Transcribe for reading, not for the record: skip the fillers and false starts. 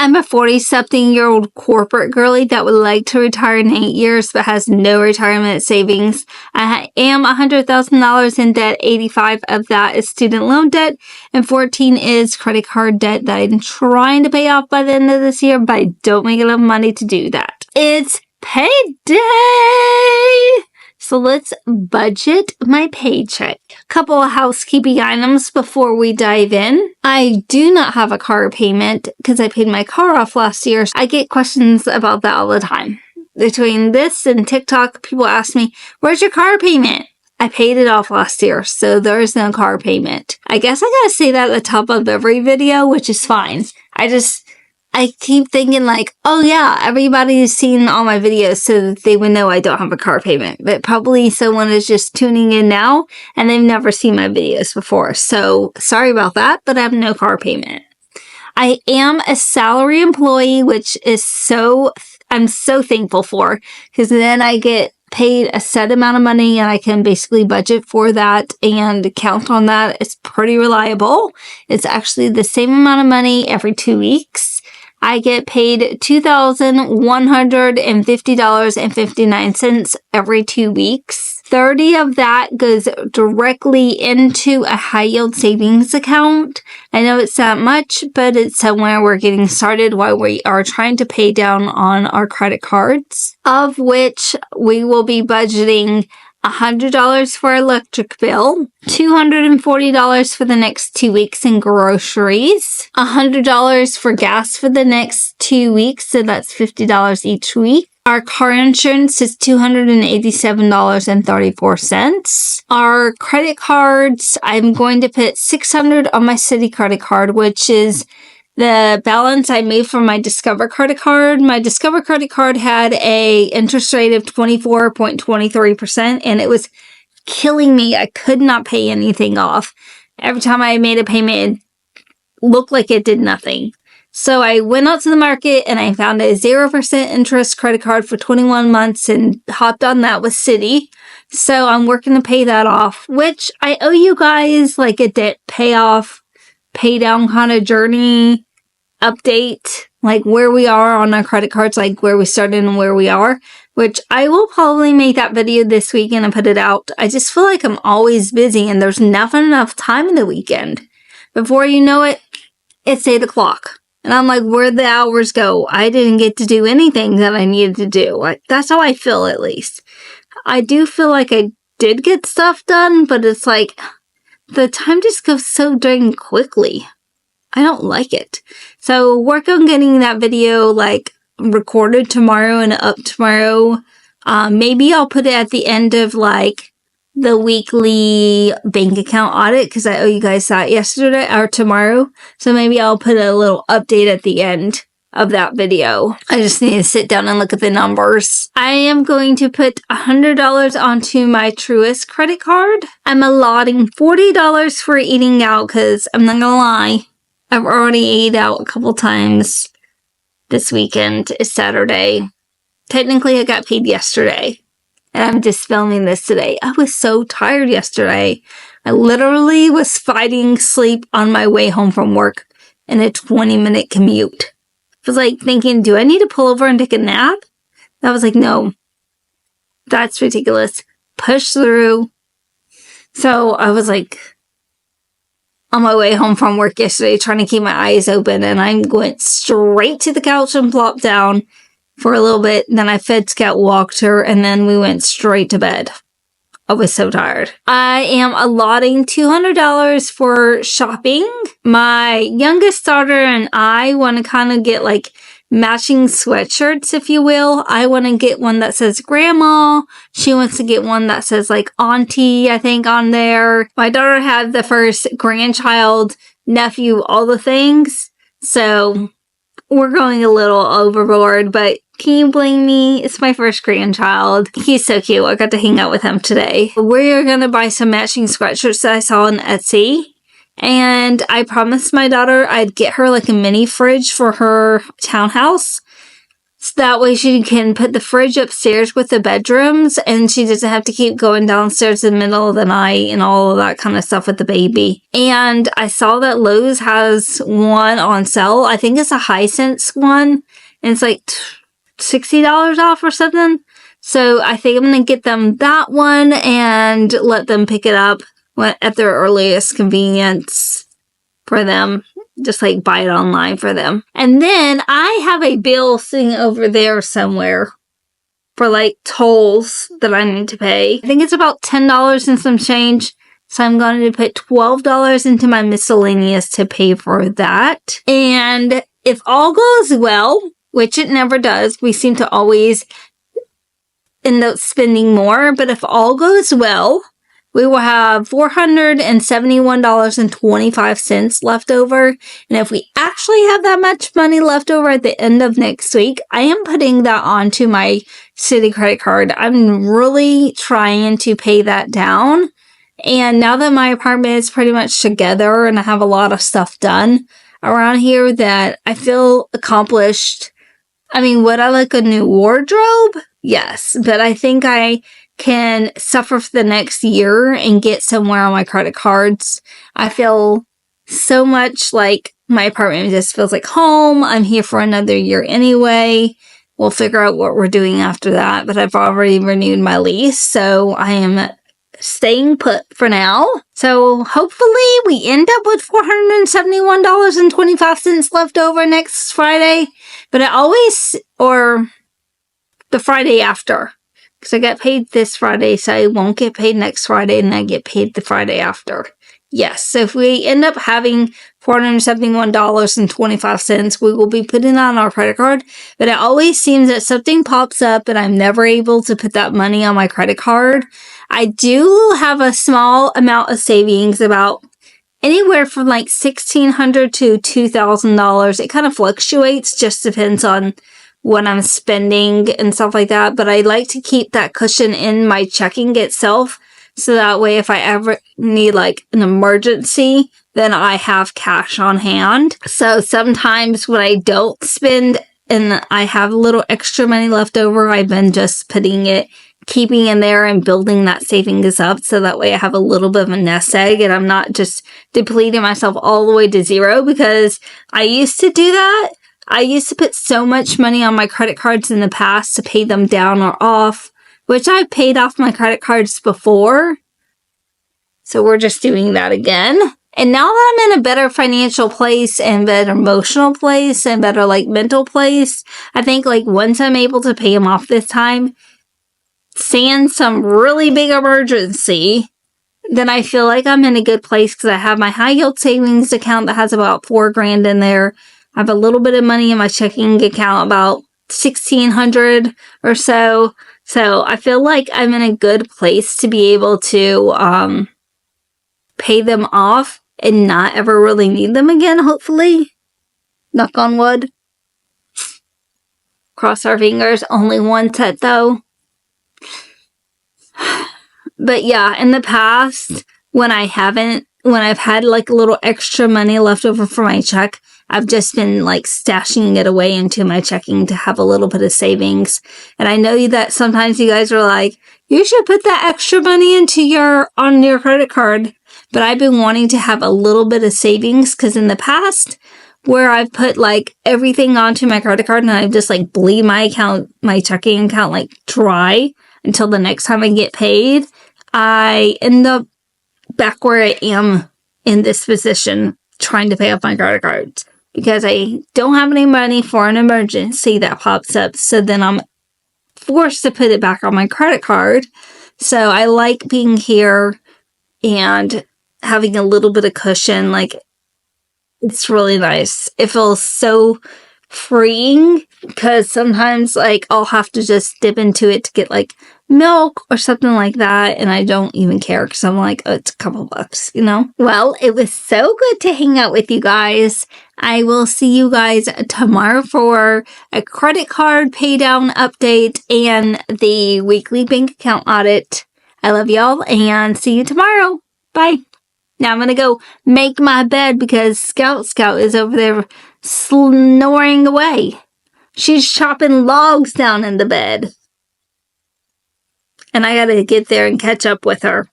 I'm a 40-something-year-old corporate girly that would like to retire in 8 years but has no retirement savings. I am $100,000 in debt. 85 of that is student loan debt, and 14 is credit card debt that I'm trying to pay off by the end of this year, but I don't make enough money to do that. It's payday! So let's budget my paycheck. Couple of housekeeping items before we dive in. I do not have a car payment because I paid my car off last year. I get questions about that all the time. Between this and TikTok, people ask me, where's your car payment? I paid it off last year, so there is no car payment. I guess I gotta say that at the top of every video, which is fine. I keep thinking like, oh yeah, everybody's seen all my videos so that they would know I don't have a car payment. But probably someone is just tuning in now and they've never seen my videos before. So sorry about that, but I have no car payment. I am a salary employee, which is I'm so thankful for, because then I get paid a set amount of money and I can basically budget for that and count on that. It's pretty reliable. It's actually the same amount of money every 2 weeks. I get paid $2,150.59 every 2 weeks. 30 of that goes directly into a high yield savings account. I know it's that much, but it's somewhere we're getting started while we are trying to pay down on our credit cards, of which we will be budgeting $100 for electric bill, $240 for the next 2 weeks in groceries, $100 for gas for the next 2 weeks, so that's $50 each week. Our car insurance is $287.34. Our credit cards, I'm going to put $600 on my Citi credit card, which is the balance I made for my Discover credit card. My Discover credit card had a interest rate of 24.23%, and it was killing me. I could not pay anything off. Every time I made a payment, it looked like it did nothing. So I went out to the market and I found a 0% interest credit card for 21 months and hopped on that with Citi. So I'm working to pay that off, which I owe you guys like a debt payoff, pay down kind of journey update, like where we are on our credit cards, like where we started and where we are, which I will probably make that video this weekend and put it out. I just feel like I'm always busy and there's never enough time in the weekend. Before you know it, it's 8 o'clock. And I'm like, where'd the hours go? I didn't get to do anything that I needed to do. That's how I feel, at least. I do feel like I did get stuff done, but it's like, the time just goes so dang quickly. I don't like it. So work on getting that video like recorded tomorrow and up tomorrow. Maybe I'll put it at the end of like the weekly bank account audit because I owe you guys that yesterday or tomorrow. So maybe I'll put a little update at the end of that video. I just need to sit down and look at the numbers. I am going to put $100 onto my Truist credit card. I'm allotting $40 for eating out because I'm not gonna lie, I've already ate out a couple times this weekend. It's Saturday. Technically, I got paid yesterday. And I'm just filming this today. I was so tired yesterday. I literally was fighting sleep on my way home from work in a 20-minute commute. I was like thinking, do I need to pull over and take a nap? I was like, no, that's ridiculous. Push through. So I was like on my way home from work yesterday trying to keep my eyes open, and I went straight to the couch and plopped down for a little bit. Then I fed Scout, walked her, and then we went straight to bed. I was so tired. I am allotting $200 for shopping. My youngest daughter and I want to kind of get like matching sweatshirts, if you will. I want to get one that says grandma. She wants to get one that says like auntie, I think, on there. My daughter had the first grandchild, nephew, all the things. So we're going a little overboard, but can you blame me? It's my first grandchild. He's so cute. I got to hang out with him today. We're going to buy some matching sweatshirts that I saw on Etsy. And I promised my daughter I'd get her like a mini fridge for her townhouse. So that way she can put the fridge upstairs with the bedrooms, and she doesn't have to keep going downstairs in the middle of the night and all of that kind of stuff with the baby. And I saw that Lowe's has one on sale. I think it's a Hisense one, and it's like $60 off or something. So I think I'm going to get them that one and let them pick it up at their earliest convenience for them. Just like buy it online for them. And then I have a bill sitting over there somewhere for like tolls that I need to pay. I think it's about $10 and some change. So I'm going to put $12 into my miscellaneous to pay for that. And if all goes well, which it never does, we seem to always end up spending more. But if all goes well, we will have $471.25 left over. And if we actually have that much money left over at the end of next week, I am putting that onto my city credit card. I'm really trying to pay that down. And now that my apartment is pretty much together and I have a lot of stuff done around here that I feel accomplished. I mean, would I like a new wardrobe? Yes, but I think I can suffer for the next year and get somewhere on my credit cards. I feel so much like my apartment just feels like home. I'm here for another year anyway. We'll figure out what we're doing after that, but I've already renewed my lease, so I am staying put for now. So hopefully we end up with $471.25 left over next Friday, but or the Friday after. Because I get paid this Friday, so I won't get paid next Friday, and I get paid the Friday after. Yes, so if we end up having $471.25, we will be putting on our credit card. But it always seems that something pops up, and I'm never able to put that money on my credit card. I do have a small amount of savings, about anywhere from like $1,600 to $2,000. It kind of fluctuates, just depends on what I'm spending and stuff like that. But I like to keep that cushion in my checking itself. So that way, if I ever need like an emergency, then I have cash on hand. So sometimes when I don't spend and I have a little extra money left over, I've been just keeping in there and building that savings up. So that way I have a little bit of a nest egg and I'm not just depleting myself all the way to zero, because I used to do that. I used to put so much money on my credit cards in the past to pay them down or off, which I've paid off my credit cards before. So we're just doing that again. And now that I'm in a better financial place and better emotional place and better like mental place, I think like once I'm able to pay them off this time, sans some really big emergency, then I feel like I'm in a good place because I have my high yield savings account that has about $4,000 in there. I have a little bit of money in my checking account, about $1,600 or so. So I feel like I'm in a good place to be able to pay them off and not ever really need them again, hopefully. Knock on wood. Cross our fingers. Only one set though. But yeah, in the past, when I've had like a little extra money left over for my check, I've just been like stashing it away into my checking to have a little bit of savings. And I know that sometimes you guys are like, you should put that extra money on your credit card. But I've been wanting to have a little bit of savings because in the past, where I've put like everything onto my credit card and I've just like bleed my checking account like dry until the next time I get paid, I end up back where I am in this position trying to pay off my credit cards because I don't have any money for an emergency that pops up. So then I'm forced to put it back on my credit card. So I like being here and having a little bit of cushion. Like, it's really nice. It feels so freeing because sometimes like I'll have to just dip into it to get like milk or something like that, and I don't even care because I'm like, oh, it's a couple bucks, you know? Well, it was so good to hang out with you guys. I will see you guys tomorrow for a credit card pay down update and the weekly bank account audit. I love y'all and see you tomorrow. Bye. Now I'm gonna go make my bed because Scout is over there snoring away. She's chopping logs down in the bed. And I gotta get there and catch up with her.